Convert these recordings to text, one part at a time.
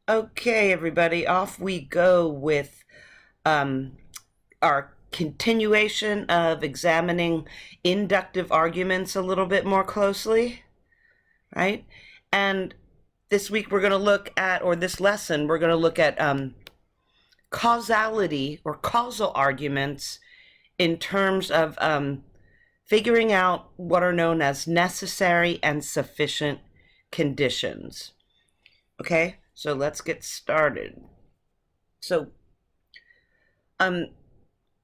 Okay, everybody, off we go with our continuation of examining inductive arguments a little bit more closely, right? And this week we're going to look at, or this lesson, we're going to look at causality or causal arguments in terms of figuring out what are known as necessary and sufficient conditions. Okay, so let's get started. So,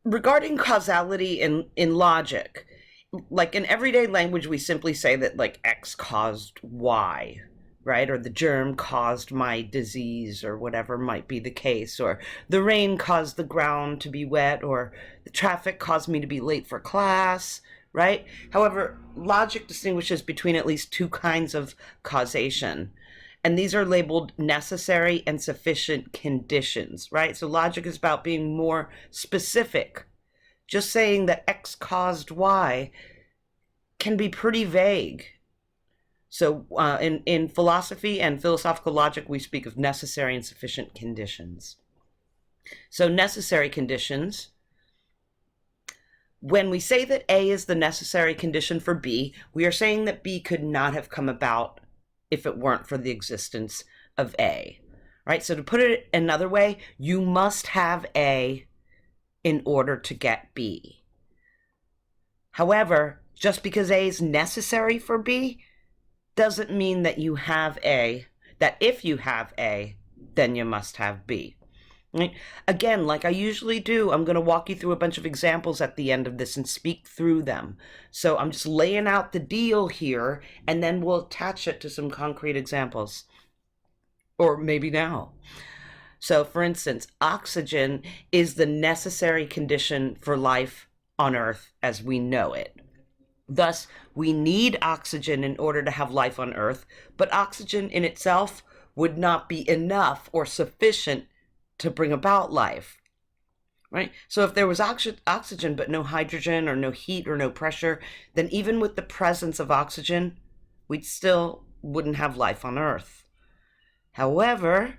regarding causality in logic, like in everyday language, we simply say that like X caused Y, right? Or the germ caused my disease, or whatever might be the case, or the rain caused the ground to be wet, or the traffic caused me to be late for class, right? However, logic distinguishes between at least two kinds of causation. And these are labeled necessary and sufficient conditions, right? So logic is about being more specific. Just saying that X caused Y can be pretty vague. So in philosophy and philosophical logic, we speak of necessary and sufficient conditions. So necessary conditions, when we say that A is the necessary condition for B, we are saying that B could not have come about if it weren't for the existence of A, right? So to put it another way, you must have A in order to get B. However, just because A is necessary for B doesn't mean that you have A, that if you have A, then you must have B. Right? Again, like I usually do, I'm going to walk you through a bunch of examples at the end of this and speak through them. So I'm just laying out the deal here, and then we'll attach it to some concrete examples. Or maybe now. So for instance, oxygen is the necessary condition for life on Earth as we know it. Thus, we need oxygen in order to have life on Earth, but oxygen in itself would not be enough or sufficient to bring about life, right? So if there was oxygen but no hydrogen or no heat or no pressure, then even with the presence of oxygen, we still wouldn't have life on Earth. However,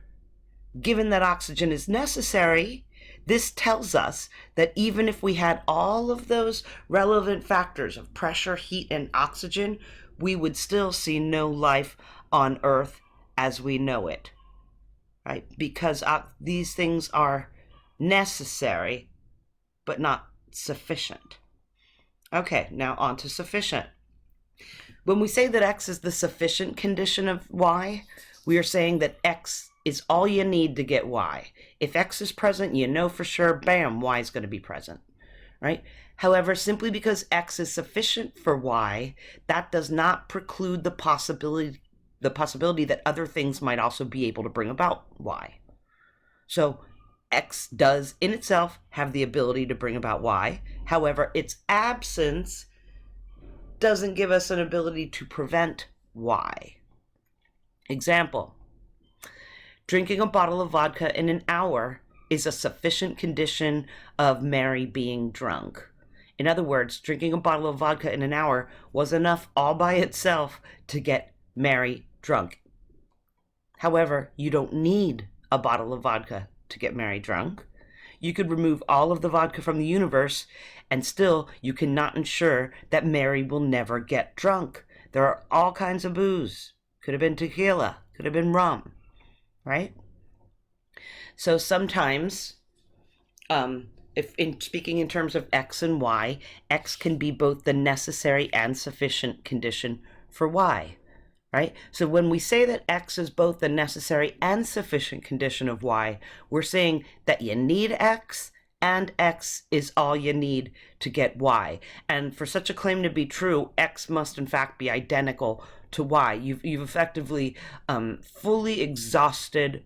given that oxygen is necessary, this tells us that even if we had all of those relevant factors of pressure, heat, and oxygen, we would still see no life on Earth as we know it. Right? Because these things are necessary, but not sufficient. Okay, now on to sufficient. When we say that X is the sufficient condition of Y, we are saying that X is all you need to get Y. If X is present, you know for sure, bam, Y is going to be present, right? However, simply because X is sufficient for Y, that does not preclude the possibility that other things might also be able to bring about Y. So X does in itself have the ability to bring about Y. However, its absence doesn't give us an ability to prevent Y. Example, drinking a bottle of vodka in an hour is a sufficient condition of Mary being drunk. In other words, drinking a bottle of vodka in an hour was enough all by itself to get Mary drunk. However, you don't need a bottle of vodka to get Mary drunk. You could remove all of the vodka from the universe, and still you cannot ensure that Mary will never get drunk. There are all kinds of booze. Could have been tequila, could have been rum, right? So sometimes, if in speaking in terms of X and Y, X can be both the necessary and sufficient condition for Y. Right? So when we say that X is both the necessary and sufficient condition of Y, we're saying that you need X and X is all you need to get Y. And for such a claim to be true, X must in fact be identical to Y. You've effectively fully exhausted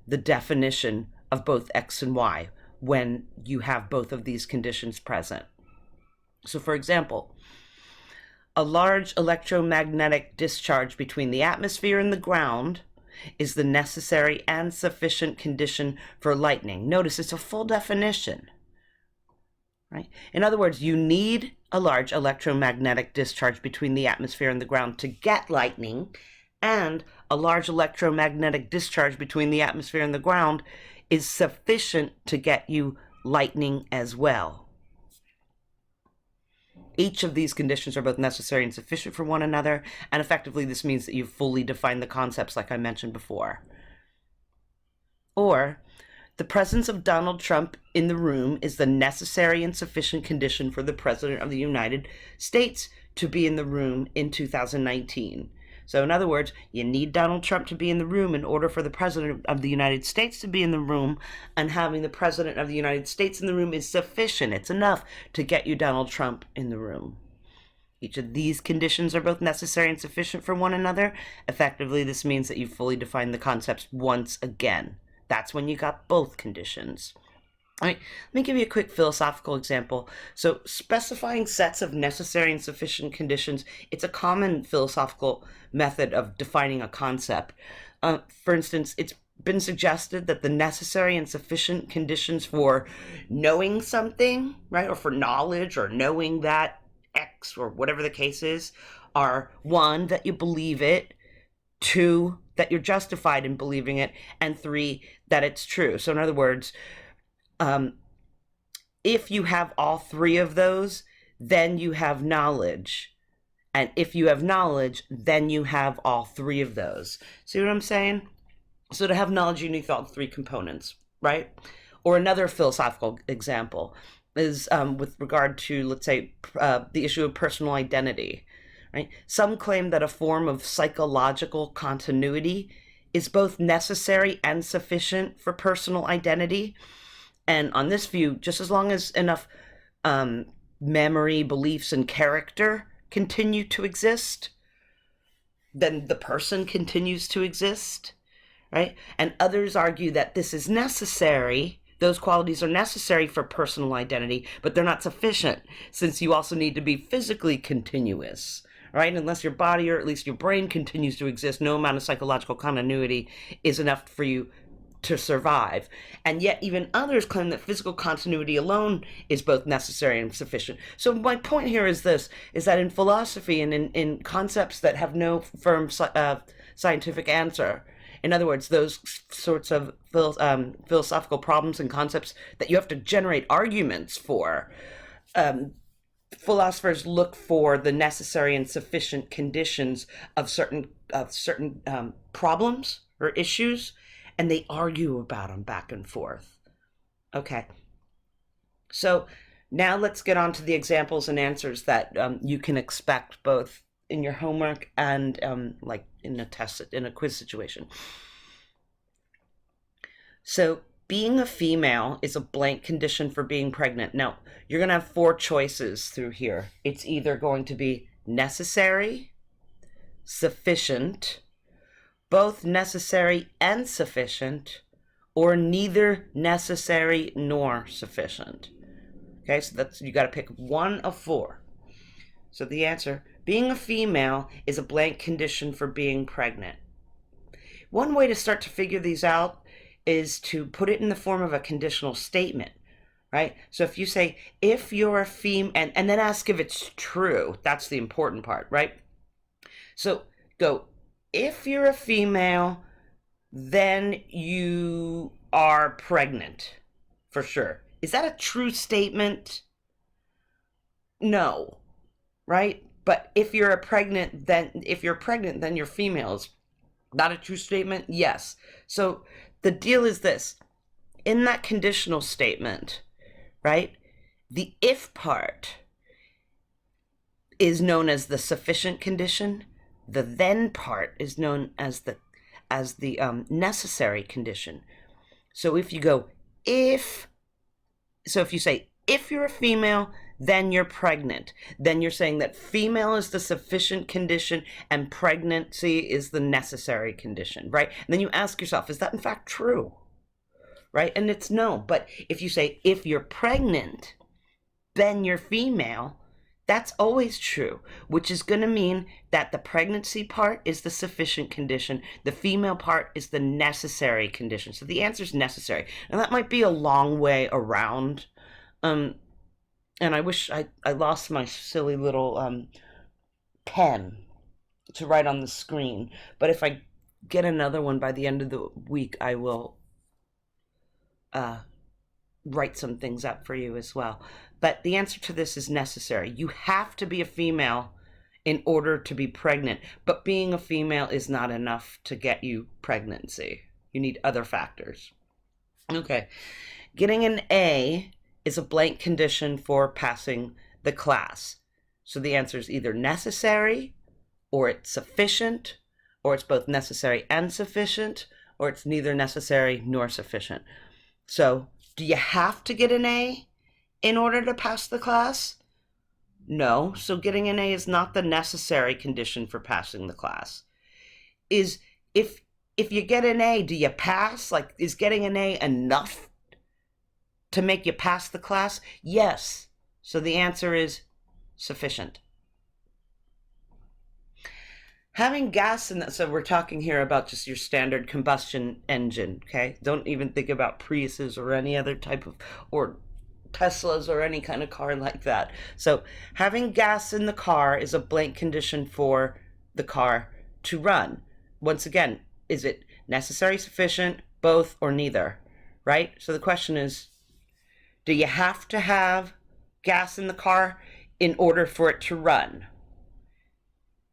the definition of both X and Y when you have both of these conditions present. So for example, a large electromagnetic discharge between the atmosphere and the ground is the necessary and sufficient condition for lightning. Notice it's a full definition, right? In other words, you need a large electromagnetic discharge between the atmosphere and the ground to get lightning, and a large electromagnetic discharge between the atmosphere and the ground is sufficient to get you lightning as well. Each of these conditions are both necessary and sufficient for one another, and effectively this means that you've fully defined the concepts like I mentioned before. Or, the presence of Donald Trump in the room is the necessary and sufficient condition for the President of the United States to be in the room in 2019. So in other words, you need Donald Trump to be in the room in order for the President of the United States to be in the room, and having the President of the United States in the room is sufficient. It's enough to get you Donald Trump in the room. Each of these conditions are both necessary and sufficient for one another. Effectively, this means that you've fully defined the concepts once again. That's when you got both conditions. All right, let me give you a quick philosophical example. So specifying sets of necessary and sufficient conditions, it's a common philosophical method of defining a concept. For instance, it's been suggested that the necessary and sufficient conditions for knowing something, right, or for knowledge or knowing that X or whatever the case is, are 1, that you believe it, 2, that you're justified in believing it, and 3, that it's true. So in other words, if you have all 3 of those, then you have knowledge. And if you have knowledge, then you have all 3 of those. See what I'm saying? So to have knowledge, you need all 3 components, right? Or another philosophical example is with regard to, let's say, the issue of personal identity, right? Some claim that a form of psychological continuity is both necessary and sufficient for personal identity. And on this view, just as long as enough memory, beliefs, and character continue to exist, then the person continues to exist, right? And others argue that this is necessary. Those qualities are necessary for personal identity, but they're not sufficient, since you also need to be physically continuous, right? Unless your body, or at least your brain, continues to exist, no amount of psychological continuity is enough for you to survive. And yet even others claim that physical continuity alone is both necessary and sufficient. So my point here is this, is that in philosophy and in concepts that have no firm scientific answer, in other words, those sorts of philosophical problems and concepts that you have to generate arguments for, philosophers look for the necessary and sufficient conditions of certain problems or issues, and they argue about them back and forth. Okay. So now let's get on to the examples and answers that you can expect both in your homework and like in a quiz situation. So being a female is a blank condition for being pregnant. Now, you're going to have 4 choices through here. It's either going to be necessary, sufficient, both necessary and sufficient, or neither necessary nor sufficient. Okay, so that's, you got to pick one of 4. So the answer, being a female is a blank condition for being pregnant. One way to start to figure these out is to put it in the form of a conditional statement, right? So if you say, if you're a female, and then ask if it's true, that's the important part, right? So go, if you're a female, then you are pregnant, for sure. Is that a true statement? No, right? But if you're pregnant, then you're female. Is that a true statement? Yes. So the deal is this. In that conditional statement, right, the if part is known as the sufficient condition. The then part is known as the necessary condition. So if you go, if you say, if you're a female, then you're pregnant, then you're saying that female is the sufficient condition and pregnancy is the necessary condition, right? And then you ask yourself, is that in fact true? Right? And it's no. But if you say, if you're pregnant, then you're female, that's always true, which is going to mean that the pregnancy part is the sufficient condition. The female part is the necessary condition. So the answer is necessary. And that might be a long way around. And I wish I lost my silly little pen. to write on the screen. But if I get another one by the end of the week, I will write some things up for you as well. But the answer to this is necessary. You have to be a female in order to be pregnant, but being a female is not enough to get you pregnancy. You need other factors. Okay, getting an A is a blank condition for passing the class. So the answer is either necessary, or it's sufficient, or it's both necessary and sufficient, or it's neither necessary nor sufficient. So, do you have to get an A in order to pass the class? No. So getting an A is not the necessary condition for passing the class. If you get an A, do you pass? Like, is getting an A enough to make you pass the class? Yes. So the answer is sufficient. Having gas in that, so we're talking here about just your standard combustion engine, okay? Don't even think about Priuses or any other type of, or Teslas or any kind of car like that. So having gas in the car is a blank condition for the car to run. Once again, is it necessary, sufficient, both, or neither, right? So the question is, do you have to have gas in the car in order for it to run?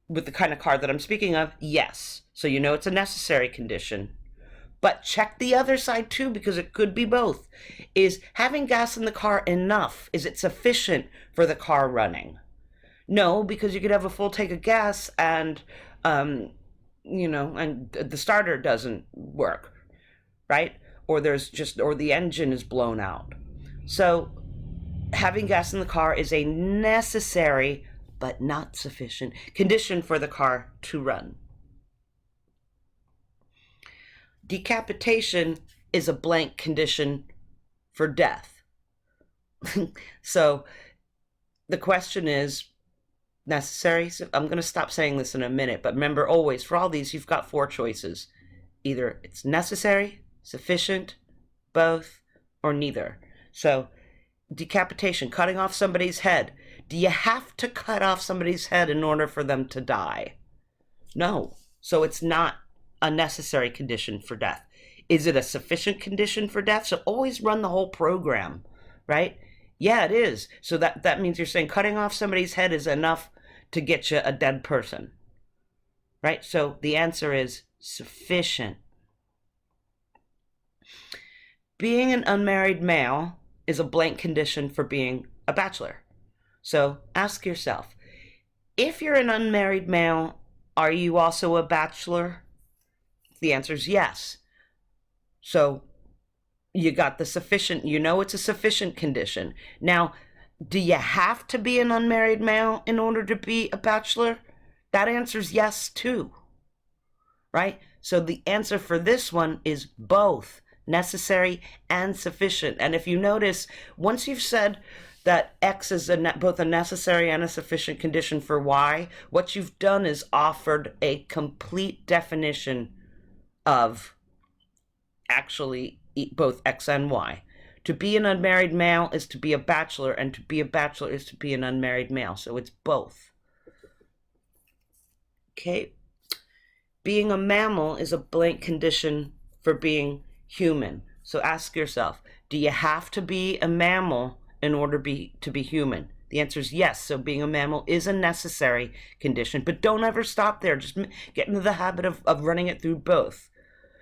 With the kind of car that I'm speaking of, yes. So you know it's a necessary condition. But check the other side too, because it could be both. Is having gas in the car enough? Is it sufficient for the car running? No, because you could have a full tank of gas and, and the starter doesn't work, right? Or the engine is blown out. So having gas in the car is a necessary but not sufficient condition for the car to run. Decapitation is a blank condition for death. So the question is necessary. So I'm going to stop saying this in a minute, but remember always, for all these, you've got 4 choices. Either it's necessary, sufficient, both, or neither. So decapitation, cutting off somebody's head. Do you have to cut off somebody's head in order for them to die? No. So it's not a necessary condition for death. Is it a sufficient condition for death? So always run the whole program, right? Yeah, it is. So that means you're saying cutting off somebody's head is enough to get you a dead person, right? So the answer is sufficient. Being an unmarried male is a blank condition for being a bachelor. So ask yourself, if you're an unmarried male, are you also a bachelor? The answer is yes. So you got the sufficient, it's a sufficient condition. Now, do you have to be an unmarried male in order to be a bachelor? That answer is yes too, right? So the answer for this one is both necessary and sufficient. And if you notice, once you've said that X is both a necessary and a sufficient condition for Y, what you've done is offered a complete definition of actually both X and Y. To be an unmarried male is to be a bachelor, and to be a bachelor is to be an unmarried male. So it's both. Okay. Being a mammal is a blank condition for being human. So ask yourself, do you have to be a mammal in order to be human? The answer is yes. So being a mammal is a necessary condition, but don't ever stop there. Just get into the habit of running it through both,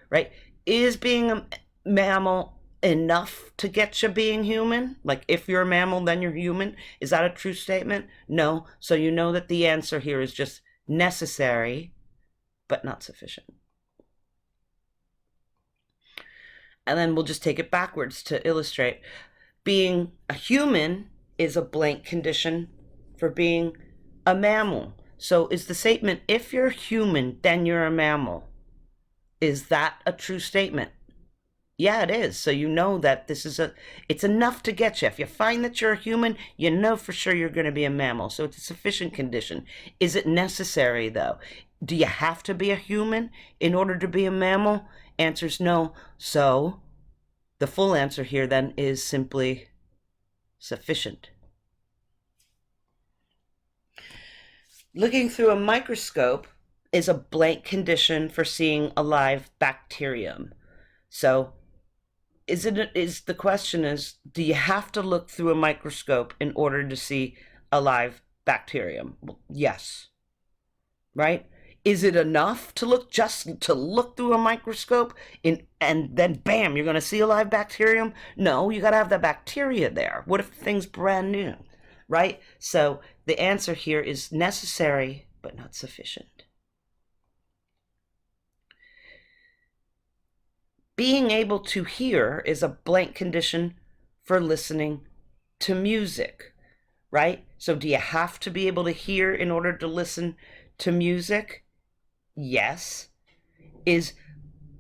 right? Is being a mammal enough to get you being human? Like, if you're a mammal, then you're human. Is that a true statement? No. So you know that the answer here is just necessary, but not sufficient. And then we'll just take it backwards to illustrate. Being a human is a blank condition for being a mammal. So is the statement, if you're human, then you're a mammal? Is that a true statement? Yeah, it is. So you know that it's enough to get you. If you find that you're a human, you know for sure you're going to be a mammal. So it's a sufficient condition. Is it necessary, though? Do you have to be a human in order to be a mammal? Answer's no. So the full answer here then is simply sufficient. Looking through a microscope is a blank condition for seeing a live bacterium. So the question is, do you have to look through a microscope in order to see a live bacterium? Well, yes. Right? Is it enough to look through a microscope and then bam, you're going to see a live bacterium? No, you got to have the bacteria there. What if the thing's brand new? Right? So the answer here is necessary but not sufficient. Being able to hear is a blank condition for listening to music, right? So do you have to be able to hear in order to listen to music? Yes.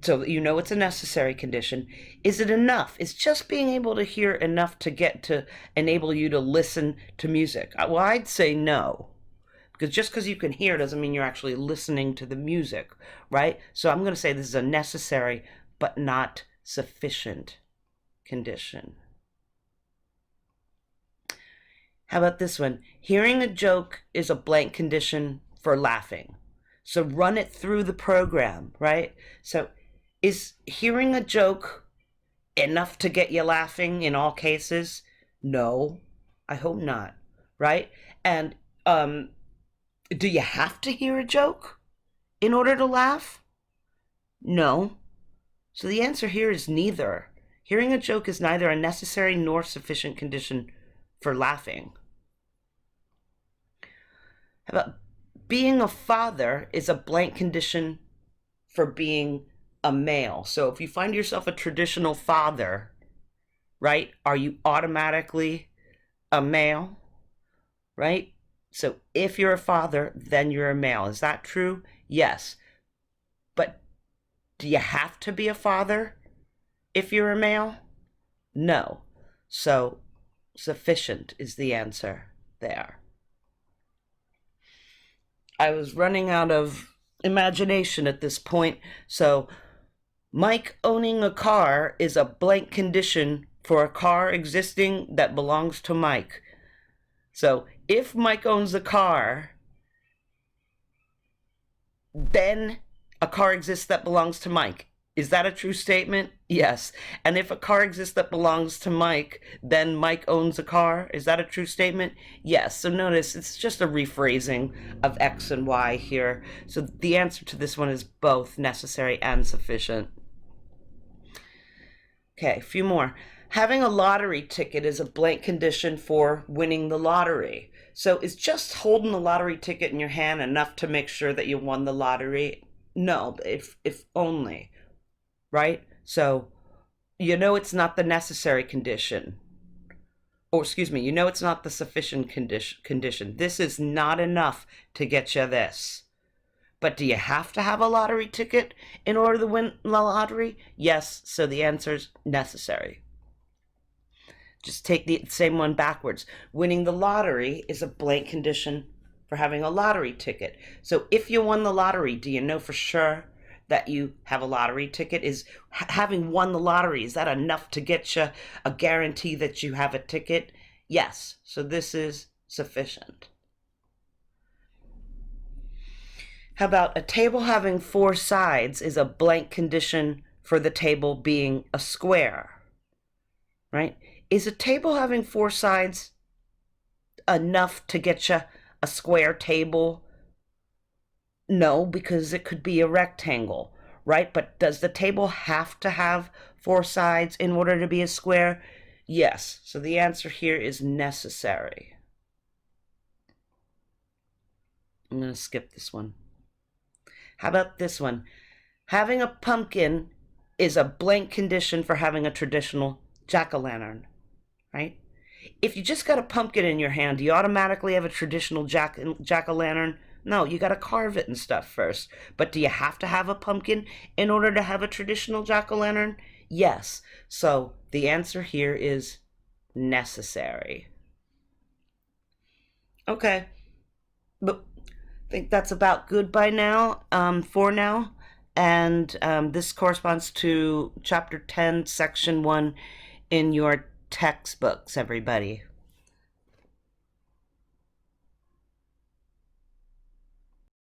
So you know it's a necessary condition. Is it enough? Is just being able to hear enough to enable you to listen to music? Well, I'd say no. Because just because you can hear doesn't mean you're actually listening to the music, right? So I'm going to say this is a necessary but not sufficient condition. How about this one? Hearing a joke is a blank condition for laughing. So run it through the program, right? So is hearing a joke enough to get you laughing in all cases? No, I hope not, right? And do you have to hear a joke in order to laugh? No. So the answer here is neither. Hearing a joke is neither a necessary nor sufficient condition for laughing. How about being a father is a blank condition for being a male. So if you find yourself a traditional father, right, are you automatically a male, right? So if you're a father, then you're a male. Is that true? Yes. But do you have to be a father if you're a male? No. So sufficient is the answer there. I was running out of imagination at this point. So Mike owning a car is a blank condition for a car existing that belongs to Mike. So if Mike owns a car, then a car exists that belongs to Mike. Is that a true statement? Yes. And if a car exists that belongs to Mike, then Mike owns a car. Is that a true statement? Yes. So notice it's just a rephrasing of X and Y here. So the answer to this one is both necessary and sufficient. Okay, a few more. Having a lottery ticket is a blank condition for winning the lottery. So is just holding the lottery ticket in your hand enough to make sure that you won the lottery? No, if only, right? So you know it's not the necessary condition. Or excuse me, you know it's not the sufficient condition. This is not enough to get you this. But do you have to have a lottery ticket in order to win the lottery? Yes, so the answer is necessary. Just take the same one backwards. Winning the lottery is a blank condition for having a lottery ticket. So if you won the lottery, do you know for sure that you have a lottery ticket? Is having won the lottery, is that enough to get you a guarantee that you have a ticket? Yes, so this is sufficient. How about a table having 4 sides is a blank condition for the table being a square, right? Is a table having 4 sides enough to get you a square table? No, because it could be a rectangle, right? But does the table have to have 4 sides in order to be a square? Yes, so the answer here is necessary. I'm going to skip this one. How about this one? Having a pumpkin is a blank condition for having a traditional jack-o'-lantern, right? If you just got a pumpkin in your hand, do you automatically have a traditional jack-o'-lantern? No, you got to carve it and stuff first. But do you have to have a pumpkin in order to have a traditional jack-o'-lantern? Yes. So the answer here is necessary. Okay. But I think that's about good by now, for now. And this corresponds to Chapter 10, Section 1 in your textbooks, everybody.